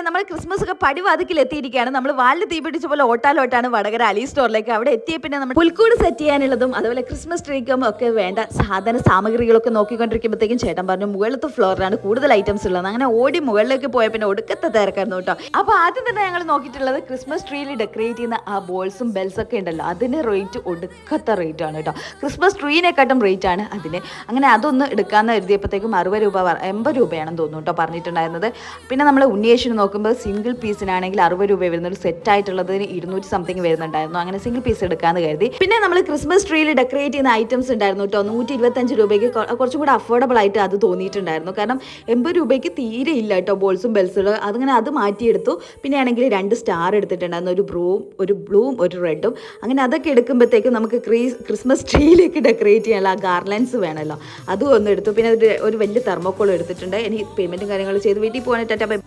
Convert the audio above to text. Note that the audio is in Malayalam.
നമ്മൾ ക്രിസ്മസ് ഒക്കെ പടിവാതിക്കൽ എത്തിയിരിക്കുകയാണ്. നമ്മൾ വാലിൽ തീ പിടിച്ച പോലെ ഓട്ടാലോട്ടാണ് വടകര അലി സ്റ്റോറിലേക്ക്. അവിടെ എത്തിയ പിന്നെ നമ്മൾ പുൽക്കൂട് സെറ്റ് ചെയ്യാനുള്ളതും അതുപോലെ ക്രിസ്മസ് ട്രീക്കും ഒക്കെ വേണ്ട സാമഗ്രികളൊക്കെ നോക്കിക്കൊണ്ടിരിക്കുമ്പോഴത്തേക്കും ചേട്ടൻ പറഞ്ഞു മുകളിലത്തെ ഫ്ലോറിലാണ് കൂടുതൽ ഐറ്റംസ് ഉള്ളത്. അങ്ങനെ ഓടി മുകളിലേക്ക് പോയ പിന്നെ ഒടുക്കത്തെ തിരക്കായിരുന്നു കേട്ടോ. അപ്പോൾ ആദ്യം തന്നെ ഞങ്ങൾ നോക്കിയിട്ടുള്ളത് ക്രിസ്മസ് ട്രീയിൽ ഡെക്കറേറ്റ് ചെയ്യുന്ന ആ ബോൾസും ബെൽസ് ഒക്കെ ഉണ്ടല്ലോ, അതിന് റേറ്റ് ഒടുക്കത്തെ റേറ്റ് ആണ് കേട്ടോ. ക്രിസ്മസ് ട്രീനെക്കാട്ടും റേറ്റ് ആണ് അതിന്. അങ്ങനെ അതൊന്ന് എടുക്കാമെന്ന് എഴുതിയപ്പോഴത്തേക്കും 60 രൂപ 80 രൂപയാണെന്ന് തോന്നുന്നു കേട്ടോ പറഞ്ഞിട്ടുണ്ടായിരുന്നത്. പിന്നെ നമ്മൾ ഉണ്ണിയേശുവിന് നോക്കുമ്പോൾ സിംഗിൾ പീസിനാണെങ്കിൽ 60 രൂപ വരുന്ന ഒരു സെറ്റ് ആയിട്ടുള്ളതിന് 200 സംതിങ് വരുന്നുണ്ടായിരുന്നു. അങ്ങനെ സിംഗിൾ പീസ് എടുക്കാമെന്ന് കരുതി. പിന്നെ നമ്മൾ ക്രിസ്മസ് ട്രീയിൽ ഡെക്കറേറ്റ് ചെയ്യുന്ന ഐറ്റംസ് ഉണ്ടായിരുന്നു കേട്ടോ. 125 രൂപയ്ക്ക് കുറച്ചും കൂടെ അഫോർഡബിൾ ആയിട്ട് അത് തോന്നിയിട്ടുണ്ടായിരുന്നു. കാരണം 80 രൂപയ്ക്ക് തീരെ ഇല്ല കേട്ടോ ബോൾസും ബെൽസുകൾ. അങ്ങനെ അത് മാറ്റിയെടുത്തു. പിന്നെ ആണെങ്കിൽ 2 സ്റ്റാർ എടുത്തിട്ടുണ്ടായിരുന്നു, ഒരു ബ്ലൂവും ഒരു റെഡും. അങ്ങനെ അതൊക്കെ എടുക്കുമ്പോഴത്തേക്കും നമുക്ക് ക്രിസ്മസ് ട്രീയിലേക്ക് ഡെക്കറേറ്റ് ചെയ്യാനുള്ള ആ ഗാർലൻസ് വേണമല്ലോ, അതും ഒന്ന് എടുത്തു. പിന്നെ ഒരു വലിയ തെർമോക്കോളും എടുത്തിട്ടുണ്ട്. എനിക്ക് പേയ്മെൻറ്റും കാര്യങ്ങളും ചെയ്ത് വീട്ടിൽ പോകാനായിട്ട്